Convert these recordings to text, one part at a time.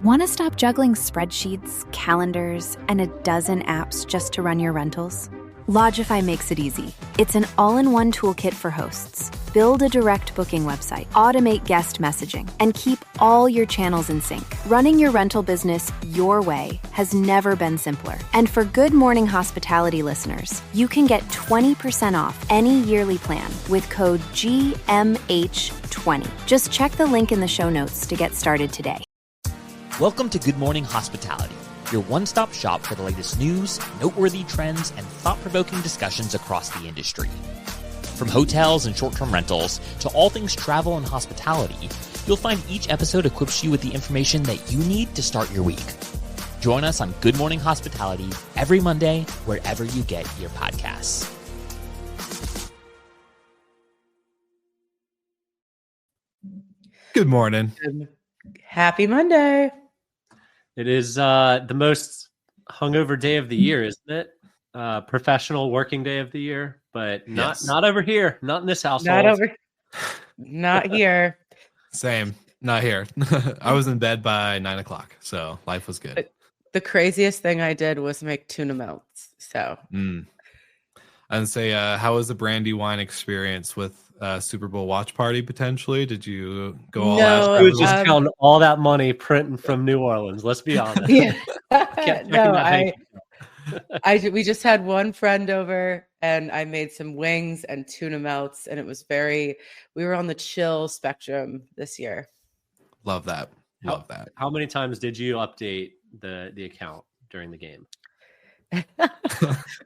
Want to stop juggling spreadsheets, calendars, and a dozen apps just to run your rentals? Lodgify makes it easy. It's an all-in-one toolkit for hosts. Build a direct booking website, automate guest messaging, and keep all your channels in sync. Running your rental business your way has never been simpler. And for Good Morning Hospitality listeners, you can get 20% off any yearly plan with code GMH20. Just check the link in the show notes to get started today. Welcome to Good Morning Hospitality, your one-stop shop for the latest news, noteworthy trends, and thought-provoking discussions across the industry. From hotels and short-term rentals to all things travel and hospitality, you'll find each episode equips you with the information that you need to start your week. Join us on Good Morning Hospitality every Monday, wherever you get your podcasts. Good morning. Happy Monday. It is the most hungover day of the year, isn't it? Professional working day of the year, but not over here, not in this household. Not here. Same, not here. I was in bed by 9 o'clock, so life was good. The craziest thing I did was make tuna melts. So, and say, how was the brandy wine experience with Super Bowl watch party potentially? Did you go all out? I was just counting all that money printing from New Orleans. Let's be honest. Yeah. We just had one friend over and I made some wings and tuna melts, and it was we were on the chill spectrum this year. Love that. Love that. How many times did you update the account during the game?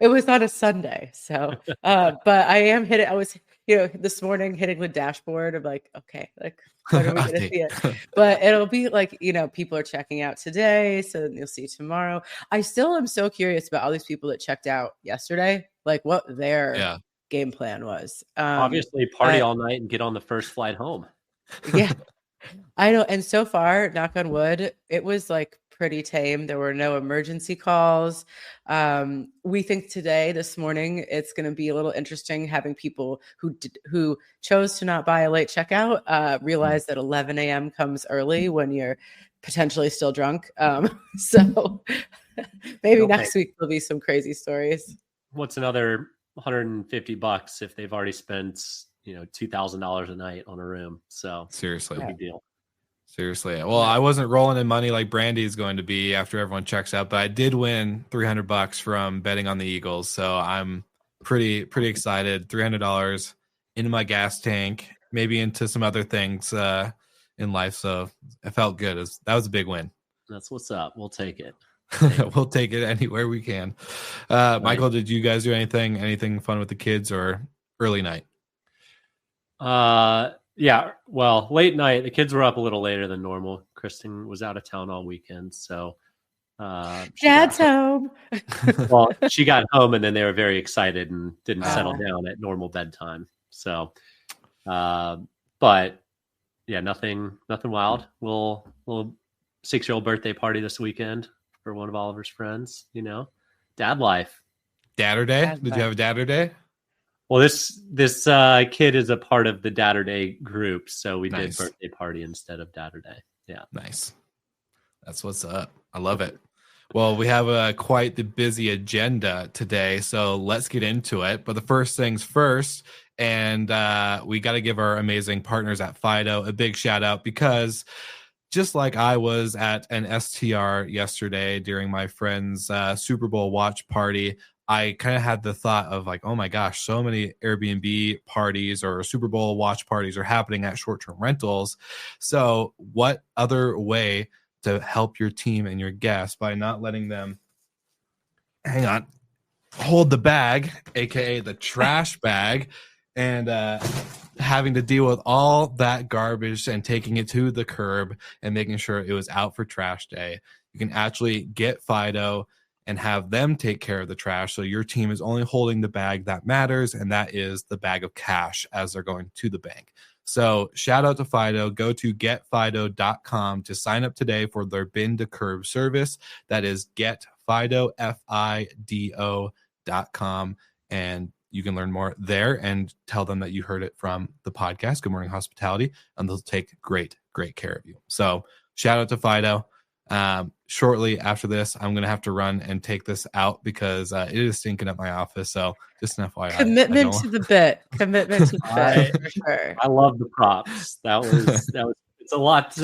It was on a Sunday. So, but I am hitting, I was, this morning hitting the dashboard of like, okay, like, when are we going to see it? But it'll be like, people are checking out today. So you'll see tomorrow. I still am so curious about all these people that checked out yesterday, like what their game plan was. Obviously party all night and get on the first flight home. Yeah, I know. And so far, knock on wood, it was like pretty tame. There were no emergency calls. We think this morning, it's going to be a little interesting having people who chose to not buy a late checkout realize that 11 a.m. comes early when you're potentially still drunk. So maybe next week there'll be some crazy stories. What's another $150 if they've already spent $2,000 a night on a room? So seriously, no big deal. Seriously. Well, I wasn't rolling in money like Brandy is going to be after everyone checks out, but I did win $300 from betting on the Eagles. So I'm pretty excited. $300 into my gas tank, maybe into some other things in life. So it felt good. That was a big win. That's what's up. We'll take it. We'll take it anywhere we can. Michael, did you guys do anything fun with the kids or early night? Yeah, well, late night. The kids were up a little later than normal. Kristen was out of town all weekend, so Dad's home. Well, she got home, and then they were very excited and didn't settle down at normal bedtime. So, but yeah, nothing wild. Little 6-year-old birthday party this weekend for one of Oliver's friends. Dad life. Dadder day. Did you have a Dadder day? Well, this kid is a part of the Dadder Day group, so we did birthday party instead of Dadder Day. Yeah, nice. That's what's up. I love it. Well, we have quite the busy agenda today, so let's get into it. But the first things first, and we got to give our amazing partners at Fido a big shout out, because just like I was at an STR yesterday during my friend's Super Bowl watch party, I kind of had the thought of like, oh my gosh, so many Airbnb parties or Super Bowl watch parties are happening at short-term rentals. So what other way to help your team and your guests by not letting them hold the bag, aka the trash bag, and having to deal with all that garbage and taking it to the curb and making sure it was out for trash day? You can actually get Fido and have them take care of the trash. So your team is only holding the bag that matters, and that is the bag of cash as they're going to the bank. So shout out to Fido. Go to getfido.com to sign up today for their bin to curb service. That is getfido, FIDO.com. And you can learn more there and tell them that you heard it from the podcast, Good Morning Hospitality, and they'll take great care of you. So shout out to Fido. Shortly after this, I'm going to have to run and take this out because it is stinking up my office. So just an FYI. Commitment to the bit. Commitment to the bit, for sure. I love the props. That was it's a lot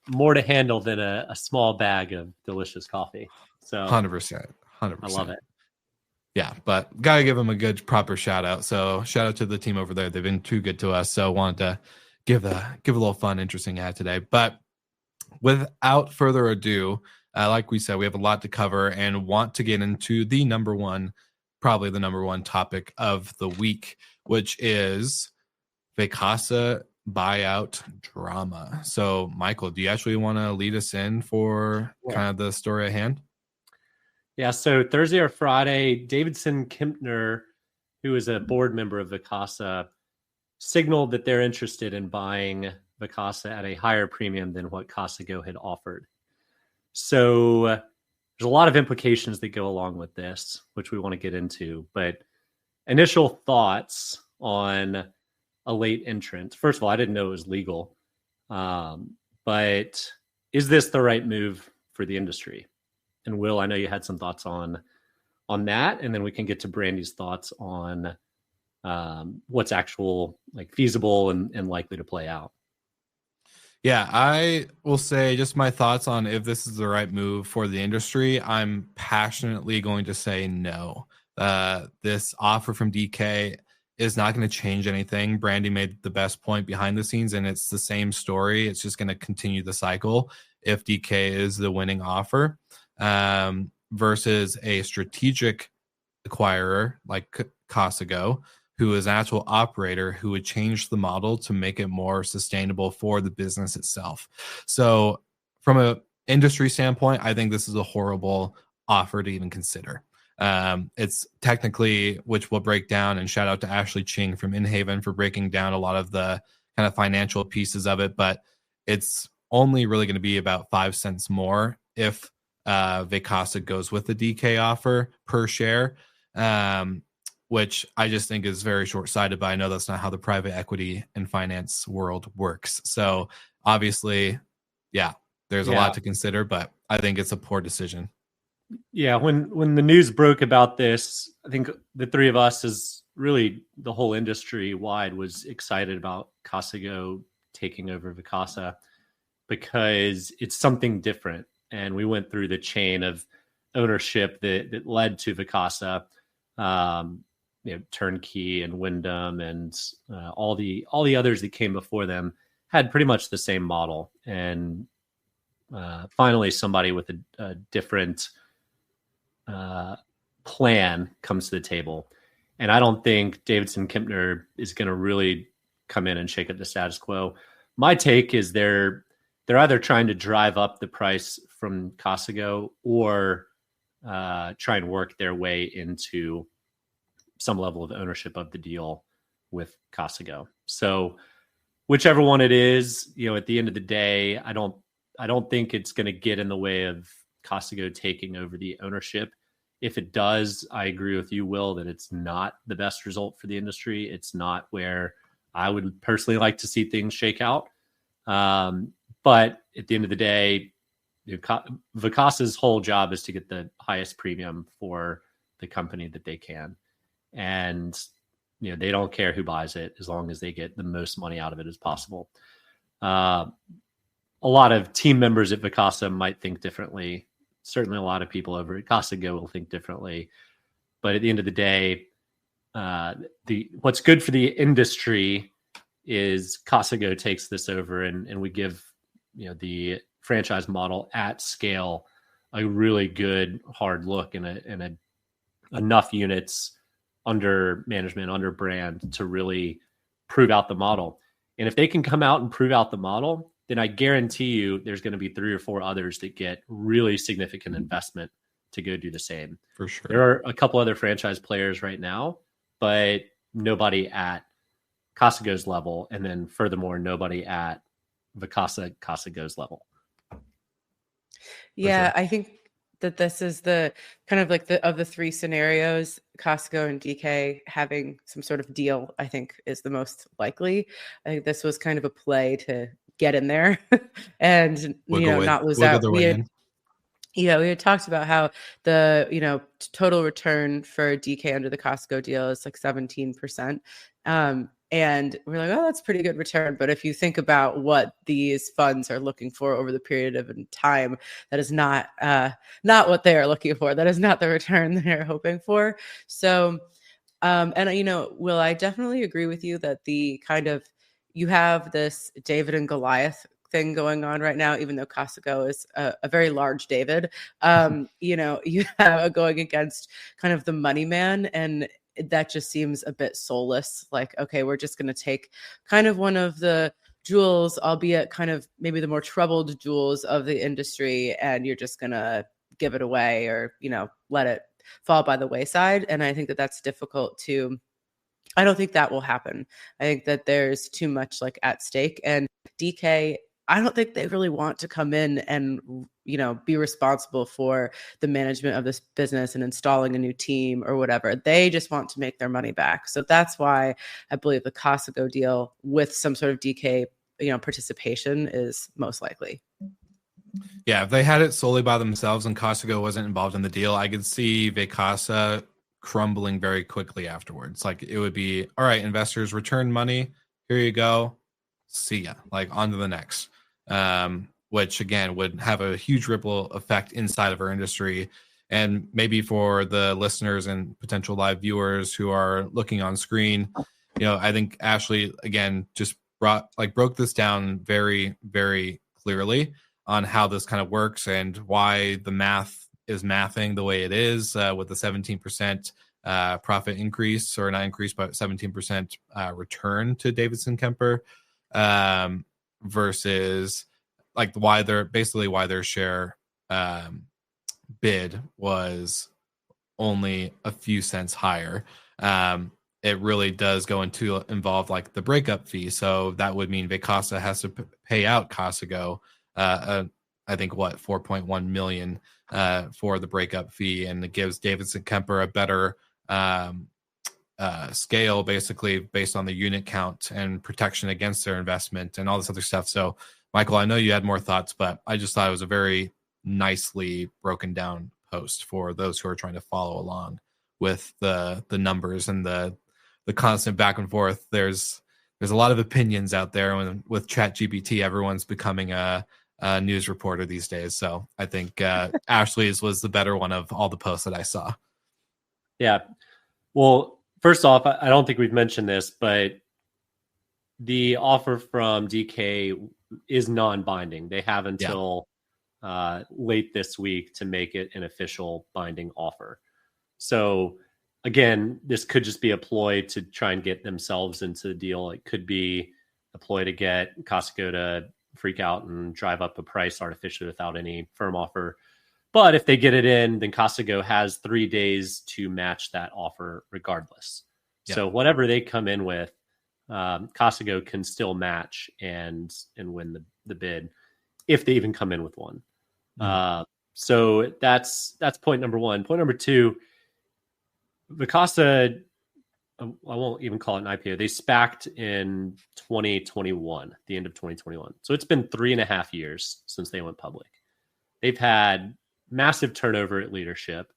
more to handle than a small bag of delicious coffee. So 100%. I love it. Yeah, but gotta give them a good proper shout out. So shout out to the team over there. They've been too good to us. So wanted to give a little fun, interesting ad today. But without further ado, like we said, we have a lot to cover and want to get into probably the number one topic of the week, which is Vacasa buyout drama. So Michael, do you actually want to lead us in for kind of the story at hand? Yeah, so Thursday or Friday, Davidson Kempner, who is a board member of Vacasa, signaled that they're interested in buying Vacasa at a higher premium than what Casago had offered. So there's a lot of implications that go along with this, which we want to get into. But initial thoughts on a late entrant. First of all, I didn't know it was legal. But is this the right move for the industry? And Will, I know you had some thoughts on that, and then we can get to Brandy's thoughts on what's actual feasible and likely to play out. Yeah, I will say just my thoughts on if this is the right move for the industry. I'm passionately going to say no. This offer from DK is not going to change anything. Brandy made the best point behind the scenes, and it's the same story. It's just going to continue the cycle if DK is the winning offer. Versus a strategic acquirer like Casago, who is an actual operator who would change the model to make it more sustainable for the business itself. So from an industry standpoint, I think this is a horrible offer to even consider. It's technically, which we'll break down, and shout out to Ashley Ching from InHaven for breaking down a lot of the kind of financial pieces of it, but it's only really going to be about 5 cents more if Vacasa goes with the DK offer per share, which I just think is very short-sighted, but I know that's not how the private equity and finance world works. So obviously, there's a lot to consider, but I think it's a poor decision. Yeah, when the news broke about this, I think the three of us, is really the whole industry wide, was excited about Casago taking over Vacasa because it's something different. And we went through the chain of ownership that led to Vacasa, Turnkey and Wyndham and all the others that came before them had pretty much the same model. And finally, somebody with a different plan comes to the table. And I don't think Davidson Kempner is going to really come in and shake up the status quo. My take is they're either trying to drive up the price from Casago or try and work their way into some level of ownership of the deal with Casago. So whichever one it is, at the end of the day, I don't think it's going to get in the way of Casago taking over the ownership. If it does, I agree with you, Will, that it's not the best result for the industry. It's not where I would personally like to see things shake out. But at the end of the day, Vacasa's whole job is to get the highest premium for the company that they can. And, they don't care who buys it as long as they get the most money out of it as possible. A lot of team members at Vacasa might think differently. Certainly a lot of people over at Casago will think differently. But at the end of the day, what's good for the industry is Casago takes this over and we give the franchise model at scale a really good hard look and enough units under management, under brand to really prove out the model. And if they can come out and prove out the model, then I guarantee you there's going to be 3 or 4 others that get really significant investment to go do the same. For sure. There are a couple other franchise players right now, but nobody at Casago's level. And then furthermore, nobody at Casago's level. Yeah, sure. I think that this is the kind of of the 3 scenarios, Casago and DK having some sort of deal, I think is the most likely. I think this was kind of a play to get in there and, not lose wiggle out. their way in. We had talked about how the, total return for DK under the Costco deal is like 17%. And we're like, oh, that's pretty good return. But if you think about what these funds are looking for over the period of time, that is not what they are looking for. That is not the return they're hoping for. So, Will, I definitely agree with you that you have this David and Goliath thing going on right now, even though Costco is a very large David. You have going against kind of the money man, and that just seems a bit soulless. Like, okay, we're just going to take kind of one of the jewels, albeit kind of maybe the more troubled jewels of the industry, and you're just going to give it away or, let it fall by the wayside. And I think that that's difficult I don't think that will happen. I think that there's too much like at stake, and DK, I don't think they really want to come in and, be responsible for the management of this business and installing a new team or whatever. They just want to make their money back. So that's why I believe the Costco deal with some sort of DK, participation is most likely. Yeah, if they had it solely by themselves and Costco wasn't involved in the deal, I could see Vacasa crumbling very quickly afterwards. Like, it would be, all right, investors, return money. Here you go. See ya. Like, on to the next. Which again would have a huge ripple effect inside of our industry. And maybe for the listeners and potential live viewers who are looking on screen, I think Ashley again just broke this down very, very clearly on how this kind of works and why the math is mathing the way it is, with the 17% profit increase, or not increase, but 17% return to Davidson Kemper, versus like why their share bid was only a few cents higher. It really does involve like the breakup fee. So that would mean Vacasa has to pay out Costco, I think 4.1 million for the breakup fee, and it gives Davidson Kemper a better scale, basically based on the unit count and protection against their investment and all this other stuff. So, Michael, I know you had more thoughts, but I just thought it was a very nicely broken down post for those who are trying to follow along with the numbers and the constant back and forth. There's a lot of opinions out there, and with ChatGPT, everyone's becoming a news reporter these days. So I think Ashley's was the better one of all the posts that I saw. Yeah. Well, first off, I don't think we've mentioned this, but the offer from DK is non-binding. They have until late this week to make it an official binding offer. So again, this could just be a ploy to try and get themselves into the deal. It could be a ploy to get Costco to freak out and drive up a price artificially without any firm offer. But if they get it in, then Costco has 3 days to match that offer regardless. Yeah. So whatever they come in with, Costco can still match and win the bid if they even come in with one. Mm-hmm. So that's point number one. Point number two, Vacasa, I won't even call it an IPO. They SPAC'd in 2021, the end of 2021. So it's been 3.5 years since they went public. They've had massive turnover at leadership,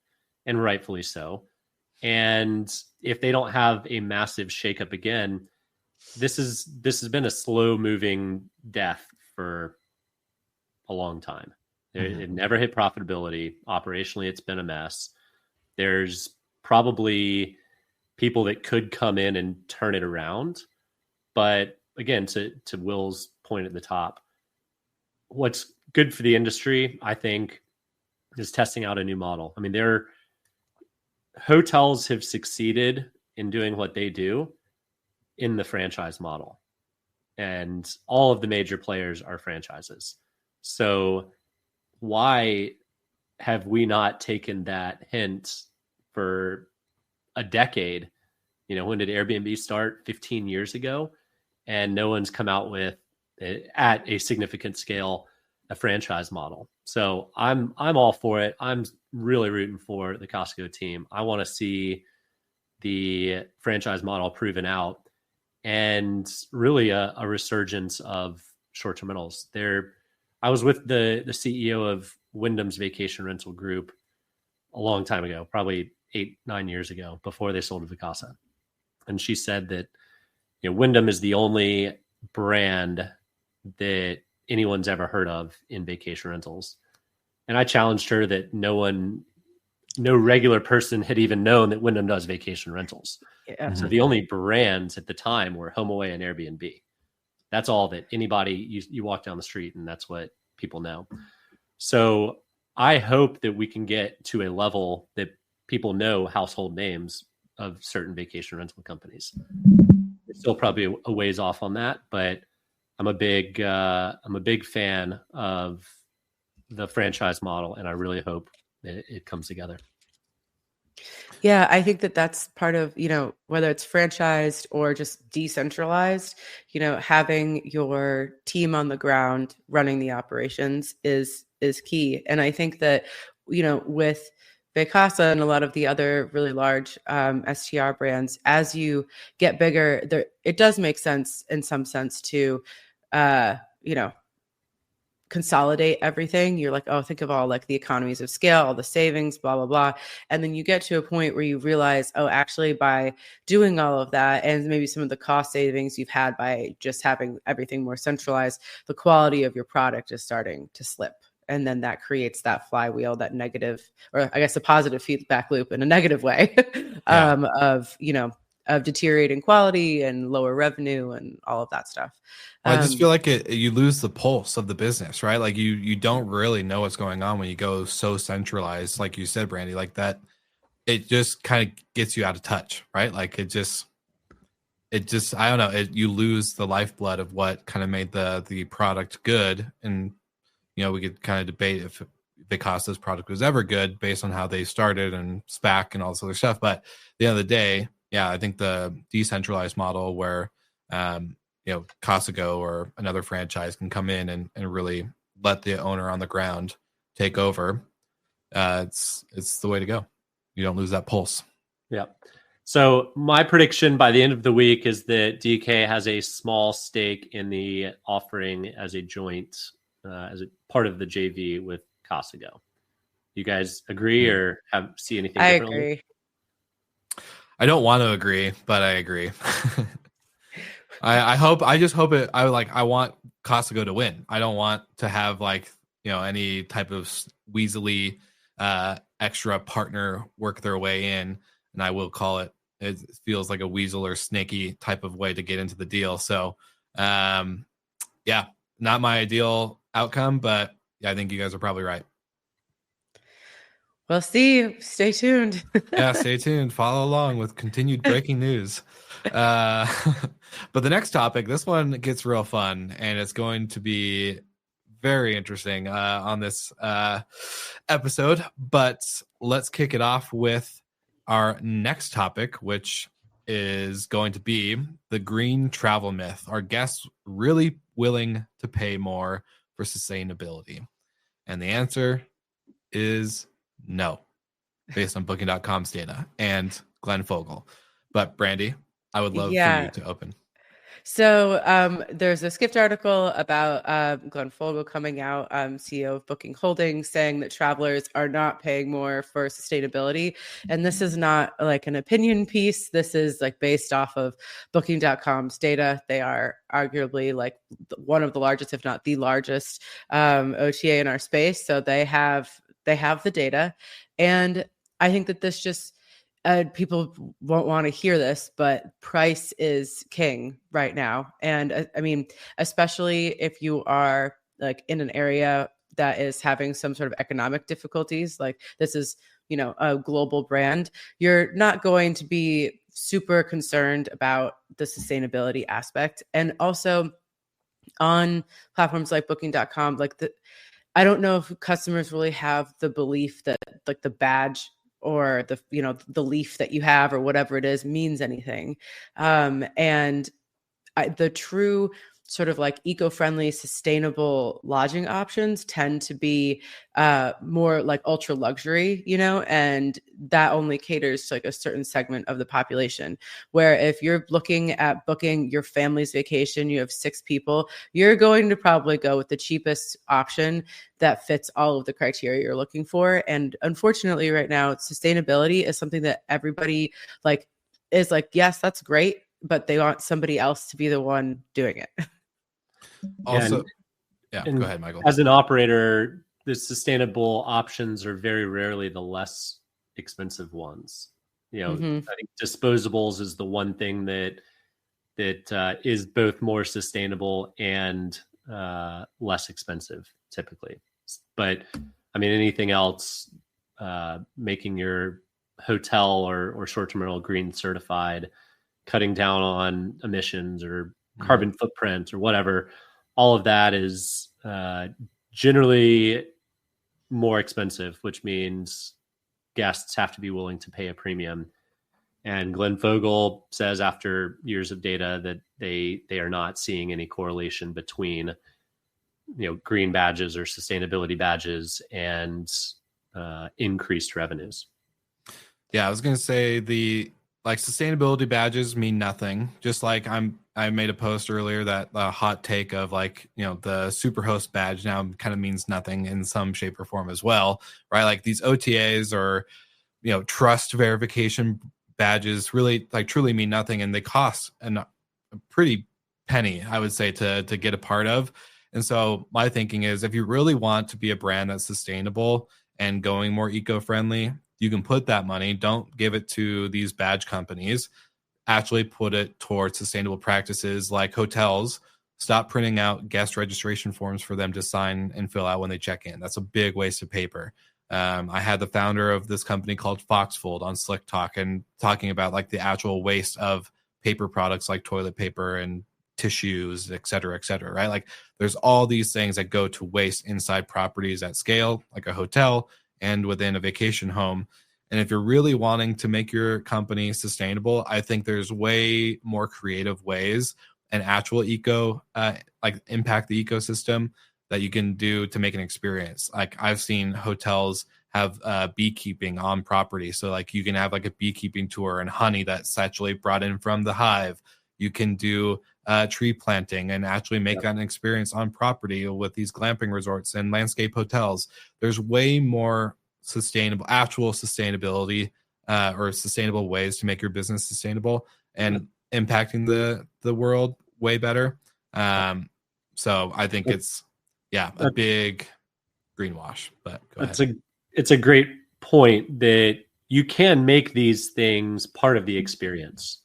and rightfully so. And if they don't have a massive shakeup again, this has been a slow moving death for a long time. Mm-hmm. It never hit profitability. Operationally, it's been a mess. There's probably people that could come in and turn it around. But again, to Will's point at the top, what's good for the industry, I think, is testing out a new model. I mean, their hotels have succeeded in doing what they do in the franchise model. And all of the major players are franchises. So why have we not taken that hint for a decade? You know, when did Airbnb start? 15 years ago, and no one's come out with, at a significant scale, a franchise model. So I'm all for it. I'm really rooting for the Costco team. I want to see the franchise model proven out, and really a resurgence of short-term rentals. I was with the CEO of Wyndham's Vacation Rental Group a long time ago, probably 8-9 years ago, before they sold to Vacasa. And she said that, Wyndham is the only brand that anyone's ever heard of in vacation rentals. And I challenged her that no regular person had even known that Wyndham does vacation rentals. Yeah. So the only brands at the time were HomeAway and Airbnb. That's all that anybody, you walk down the street and that's what people know. So I hope that we can get to a level that people know household names of certain vacation rental companies. It's still probably a ways off on that, but I'm a big fan of the franchise model, and I really hope that it comes together. Yeah, I think that that's part of, whether it's franchised or just decentralized, having your team on the ground running the operations is key. And I think that, with Vacasa and a lot of the other really large STR brands, as you get bigger, it does make sense in some sense to, consolidate everything. You're like, oh, think of all like the economies of scale, all the savings, blah, blah, blah. And then you get to a point where you realize, oh, actually by doing all of that and maybe some of the cost savings you've had by just having everything more centralized, the quality of your product is starting to slip. And then that creates that flywheel, that negative, or I guess a positive feedback loop in a negative way of deteriorating quality and lower revenue and all of that stuff. I just feel like you lose the pulse of the business, right? Like you don't really know what's going on when you go so centralized, like you said, Brandy, like that. It just kind of gets you out of touch, right? Like it just, I don't know. You lose the lifeblood of what kind of made the product good. And, we could kind of debate if Vacasa's product was ever good based on how they started and SPAC and all this other stuff. But at the end of the day, yeah, I think the decentralized model where, Casago or another franchise can come in and really let the owner on the ground take over. It's the way to go. You don't lose that pulse. Yeah. So my prediction by the end of the week is that DK has a small stake in the offering as a joint, as a part of the JV with Casago. You guys agree or see anything differently? I agree. I don't want to agree, but I agree. I want Casago to win. I don't want to have any type of weaselly extra partner work their way in, and I will call it. It feels like a weasel or snaky type of way to get into the deal. So, not my ideal outcome, but I think you guys are probably right. We'll see. Stay tuned. Yeah, stay tuned. Follow along with continued breaking news. But the next topic, this one gets real fun, and it's going to be very interesting on this episode. But let's kick it off with our next topic, which is going to be the green travel myth. Are guests really willing to pay more for sustainability? And the answer is no, based on Booking.com's data and Glenn Fogel. But Brandy, I would love for you to open. So there's a Skift article about Glenn Fogel coming out, CEO of Booking Holdings, saying that travelers are not paying more for sustainability. And this is not like an opinion piece. This is like based off of Booking.com's data. They are arguably like one of the largest, if not the largest OTA in our space. So they have the data. And I think that this just, people won't want to hear this, but price is king right now. And I mean, especially if you are like in an area that is having some sort of economic difficulties, like this is, a global brand, you're not going to be super concerned about the sustainability aspect. And also on platforms like Booking.com, I don't know if customers really have the belief that like the badge or the leaf that you have or whatever it is means anything. And the true sort of like eco-friendly, sustainable lodging options tend to be more like ultra luxury, and that only caters to like a certain segment of the population. Where if you're looking at booking your family's vacation, you have 6 people, you're going to probably go with the cheapest option that fits all of the criteria you're looking for. And unfortunately, right now, sustainability is something that everybody is like, yes, that's great, but they want somebody else to be the one doing it. Also, go and ahead, Michael. As an operator, the sustainable options are very rarely the less expensive ones. I think disposables is the one thing that is both more sustainable and less expensive typically. But I mean, anything else, making your hotel or short-term rental green certified, cutting down on emissions or carbon footprint or whatever, all of that is generally more expensive, which means guests have to be willing to pay a premium. And Glenn Fogel says after years of data that they are not seeing any correlation between green badges or sustainability badges and increased revenues. Yeah, I was going to say the sustainability badges mean nothing. Just like I made a post earlier that hot take of the Superhost badge now kind of means nothing in some shape or form as well, right? Like these OTAs or trust verification badges really truly mean nothing, and they cost a pretty penny, I would say, to get a part of. And so my thinking is, if you really want to be a brand that's sustainable and going more eco-friendly, you can put that money, don't give it to these badge companies, actually put it towards sustainable practices like hotels. Stop printing out guest registration forms for them to sign and fill out when they check in. That's a big waste of paper. I had the founder of this company called Foxfold on Slick Talk and talking about the actual waste of paper products like toilet paper and tissues, et cetera, right? There's all these things that go to waste inside properties at scale, like a hotel and within a vacation home. And if you're really wanting to make your company sustainable, I think there's way more creative ways and actual impact the ecosystem that you can do to make an experience. I've seen hotels have beekeeping on property. So you can have a beekeeping tour and honey that's actually brought in from the hive. You can do tree planting and actually make that an experience on property with these glamping resorts and landscape hotels. There's way more actual sustainability or sustainable ways to make your business sustainable and impacting the world way better. So I think it's a big greenwash. But go ahead. It's a great point that you can make these things part of the experience.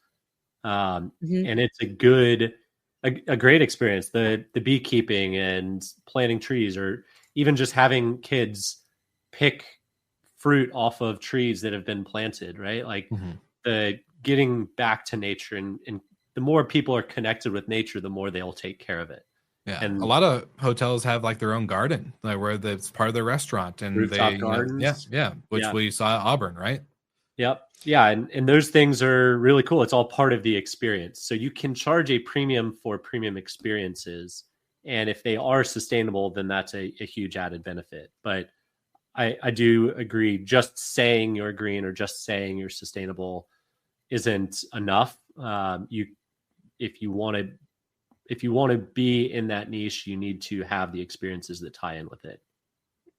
And it's a great experience. The beekeeping and planting trees, or even just having kids pick fruit off of trees that have been planted, right? The getting back to nature, and the more people are connected with nature, the more they'll take care of it. Yeah, and a lot of hotels have their own garden, where it's part of their restaurant, and rooftop gardens. Which we saw at Auburn, right? Yep. Yeah. And those things are really cool. It's all part of the experience. So you can charge a premium for premium experiences. And if they are sustainable, then that's a huge added benefit. But I do agree, just saying you're green or just saying you're sustainable isn't enough. If you want to be in that niche, you need to have the experiences that tie in with it.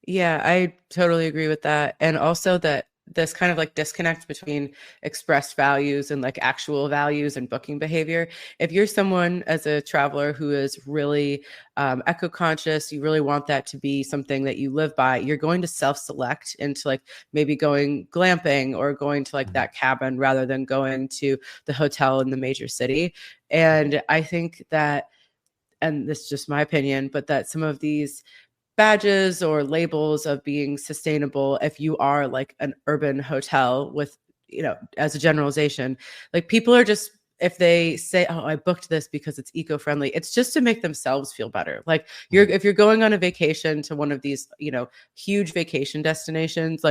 Yeah, I totally agree with that. And also that this kind of disconnect between expressed values and actual values and booking behavior. If you're someone as a traveler who is really eco-conscious, you really want that to be something that you live by, you're going to self-select into maybe going glamping or going to that cabin rather than going to the hotel in the major city. And I think that, and this is just my opinion, but that some of these badges or labels of being sustainable, if you are an urban hotel with, as a generalization, people are just, if they say, oh, I booked this because it's eco-friendly, it's just to make themselves feel better. If you're going on a vacation to one of these, huge vacation destinations,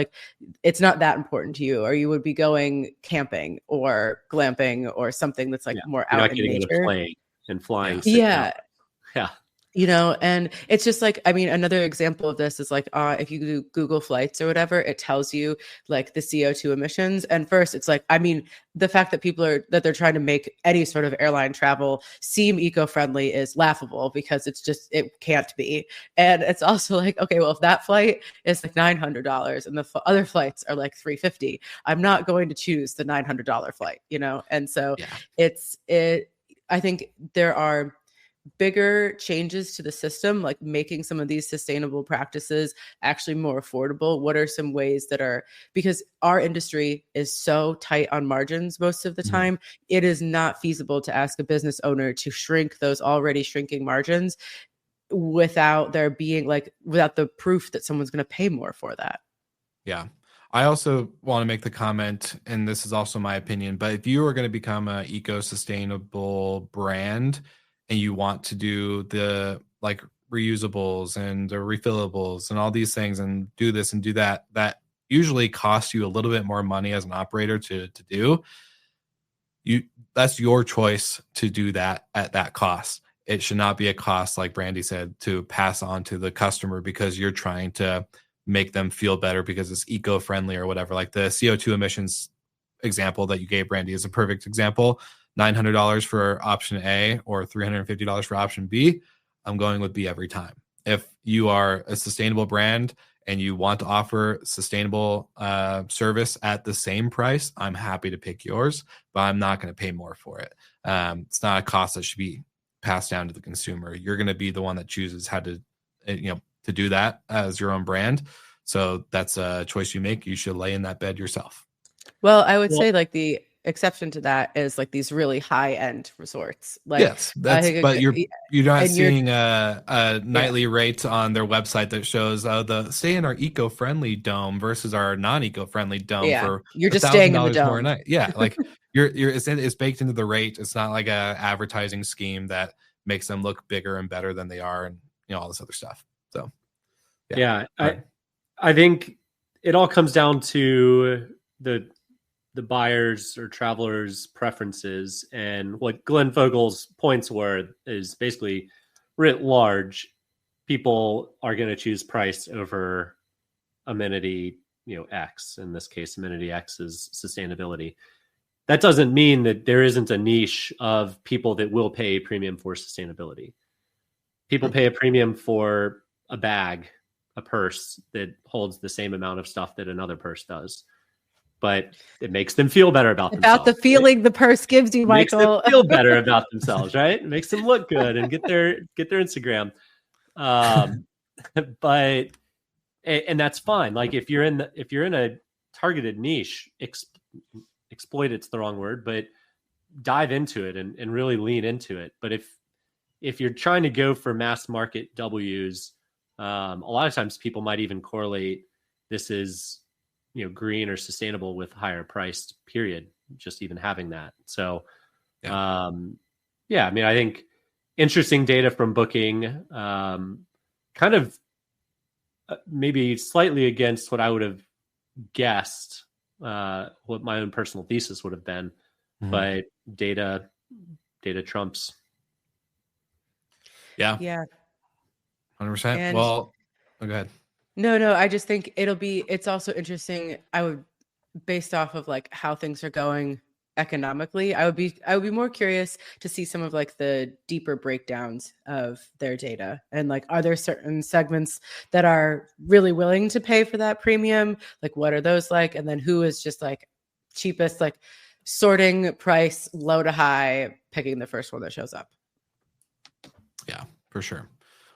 it's not that important to you, or you would be going camping or glamping or something that's more out in nature. On a plane and flying. Yeah. Yeah. And it's just like, I mean, another example of this is like, if you do Google Flights or whatever, it tells you like the CO2 emissions. And first it's like, I mean, the fact that that they're trying to make any sort of airline travel seem eco-friendly is laughable, because it can't be. And it's also like, okay, well, if that flight is like $900 and the other flights are like $350, I'm not going to choose the $900 flight, And so I think there are bigger changes to the system, like making some of these sustainable practices actually more affordable. What are some ways because our industry is so tight on margins most of the time, it is not feasible to ask a business owner to shrink those already shrinking margins without the proof that someone's going to pay more for that. Yeah. I also want to make the comment, and this is also my opinion, but if you are going to become an eco-sustainable brand and you want to do the like reusables and the refillables and all these things and do this and do that, that usually costs you a little bit more money as an operator to do. That's your choice to do that at that cost. It should not be a cost, like Brandy said, to pass on to the customer because you're trying to make them feel better because it's eco-friendly or whatever. Like the CO2 emissions example that you gave, Brandy, is a perfect example. $900 for option A or $350 for option B. I'm going with B every time. If you are a sustainable brand and you want to offer sustainable service at the same price, I'm happy to pick yours, but I'm not going to pay more for it. It's not a cost that should be passed down to the consumer. You're going to be the one that chooses how to, to do that as your own brand. So that's a choice you make. You should lay in that bed yourself. Well, I would say like the exception to that is like these really high-end resorts. Like, yes, but you're not seeing a nightly rate on their website that shows the stay in our eco-friendly dome versus our non-eco-friendly dome for you're just staying in the dome more a night. Yeah, like it's baked into the rate. It's not like a advertising scheme that makes them look bigger and better than they are, and all this other stuff. So I think it all comes down to the buyers or travelers' preferences, and what Glenn Fogel's points were is basically writ large, people are going to choose price over amenity, X. In this case, amenity X is sustainability. That doesn't mean that there isn't a niche of people that will pay a premium for sustainability. People pay a premium for a bag, a purse that holds the same amount of stuff that another purse does. But it makes them feel better about themselves. About the feeling the purse gives you, Michael. Makes them feel better about themselves, right? It makes them look good and get their Instagram. But that's fine. Like if you're in a targeted niche, exploit it's the wrong word, but dive into it and really lean into it. But if you're trying to go for mass market W's, a lot of times people might even correlate this is green or sustainable with higher priced, period, just even having that. So I mean, I think interesting data from Booking, kind of maybe slightly against what I would have guessed, what my own personal thesis would have been, but data trumps. Yeah. 100%. Well, go ahead. No, I just think it's also interesting. Based off of like how things are going economically, I would be more curious to see some of like the deeper breakdowns of their data, and like, are there certain segments that are really willing to pay for that premium? Like, what are those like? And then who is just like cheapest, like sorting price low to high, picking the first one that shows up. Yeah, for sure.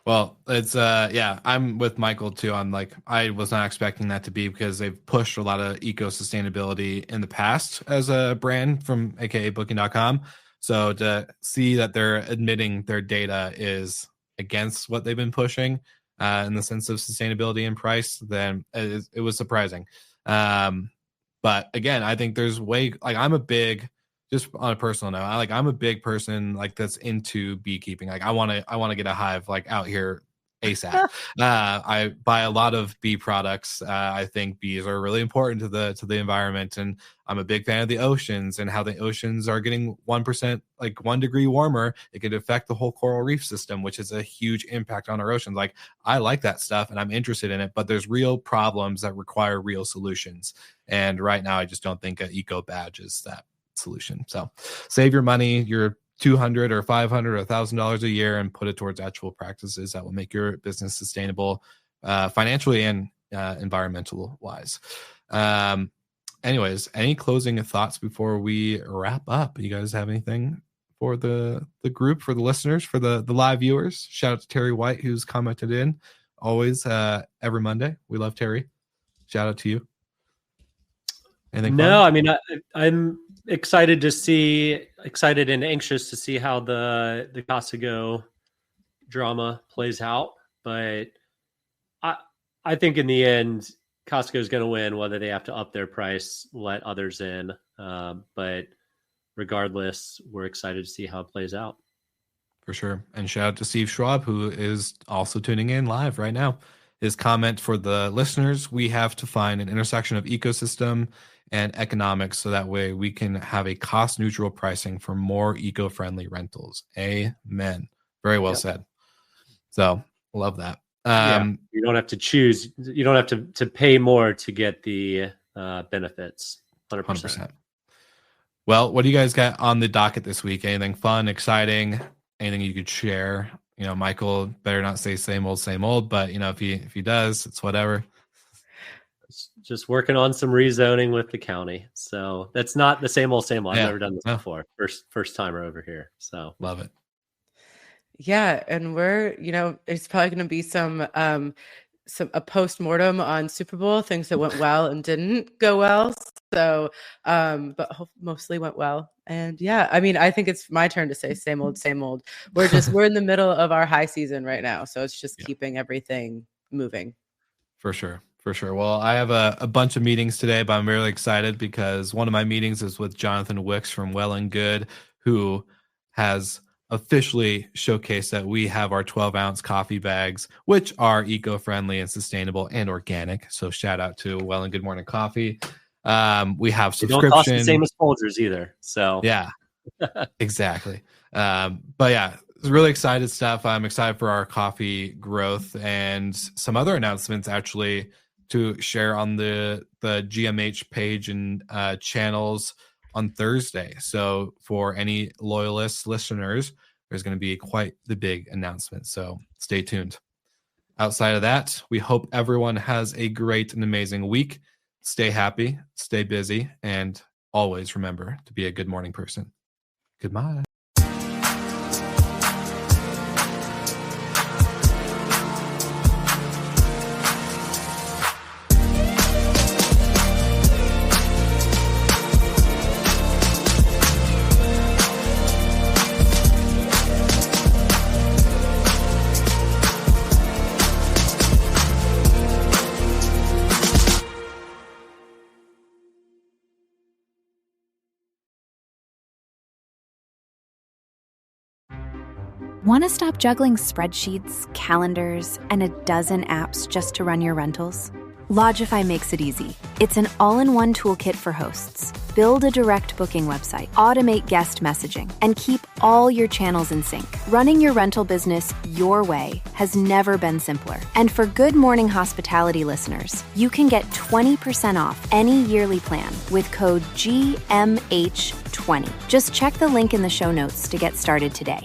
Well, it's I'm with Michael too. I was not expecting that to be, because they've pushed a lot of eco-sustainability in the past as a brand from aka booking.com. So to see that they're admitting their data is against what they've been pushing in the sense of sustainability and price, then it was surprising. But again, I think there's I'm a big, just on a personal note, I'm a big person like that's into beekeeping. Like I want to get a hive like out here ASAP. I buy a lot of bee products. I think bees are really important to the environment, and I'm a big fan of the oceans and how the oceans are getting 1%, like 1 degree warmer. It could affect the whole coral reef system, which is a huge impact on our oceans. Like, I like that stuff and I'm interested in it, but there's real problems that require real solutions. And right now, I just don't think an eco badge is that solution. So save your money, your $200 or $500 or $1,000 a year, and put it towards actual practices that will make your business sustainable, financially and environmental wise. Anyways, any closing thoughts before we wrap up? You guys have anything for the group, for the listeners, for the live viewers? Shout out to Terry White, who's commented in always, every Monday. We love Terry. Shout out to you. Anything No, fun? I mean, I'm excited and anxious to see how the Costco drama plays out. But I think in the end, Costco is going to win, whether they have to up their price, let others in. But regardless, we're excited to see how it plays out. For sure. And shout out to Steve Schwab, who is also tuning in live right now. His comment for the listeners: we have to find an intersection of ecosystem and economics so that way we can have a cost neutral pricing for more eco-friendly rentals. Amen. Very well said. So love that. You don't have to choose. You don't have to pay more to get the benefits. 100%. Well, what do you guys got on the docket this week? Anything fun, exciting, anything you could share? You know, Michael better not say same old, but you know, if he does, it's whatever. Just working on some rezoning with the county. So that's not the same old. I've never done this before. First timer over here. So love it. Yeah. And we're, it's probably going to be a post-mortem on Super Bowl, things that went well and didn't go well. So, but mostly went well. And yeah, I mean, I think it's my turn to say same old. We're in the middle of our high season right now. So it's just keeping everything moving. For sure. Well, I have a bunch of meetings today, but I'm really excited because one of my meetings is with Jonathan Wicks from Well and Good, who has officially showcased that we have our 12-ounce coffee bags, which are eco-friendly and sustainable and organic. So shout out to Well and Good Morning Coffee. We have subscription. They don't cost the same as Folgers either. So yeah, exactly. But yeah, it's really excited stuff. I'm excited for our coffee growth and some other announcements actually to share on the GMH page and channels on Thursday. So for any loyalist listeners, there's going to be quite the big announcement. So stay tuned. Outside of that, we hope everyone has a great and amazing week. Stay happy, stay busy, and always remember to be a good morning person. Goodbye. Want to stop juggling spreadsheets, calendars, and a dozen apps just to run your rentals? Logify makes it easy. It's an all-in-one toolkit for hosts. Build a direct booking website, automate guest messaging, and keep all your channels in sync. Running your rental business your way has never been simpler. And for Good Morning Hospitality listeners, you can get 20% off any yearly plan with code GMH20. Just check the link in the show notes to get started today.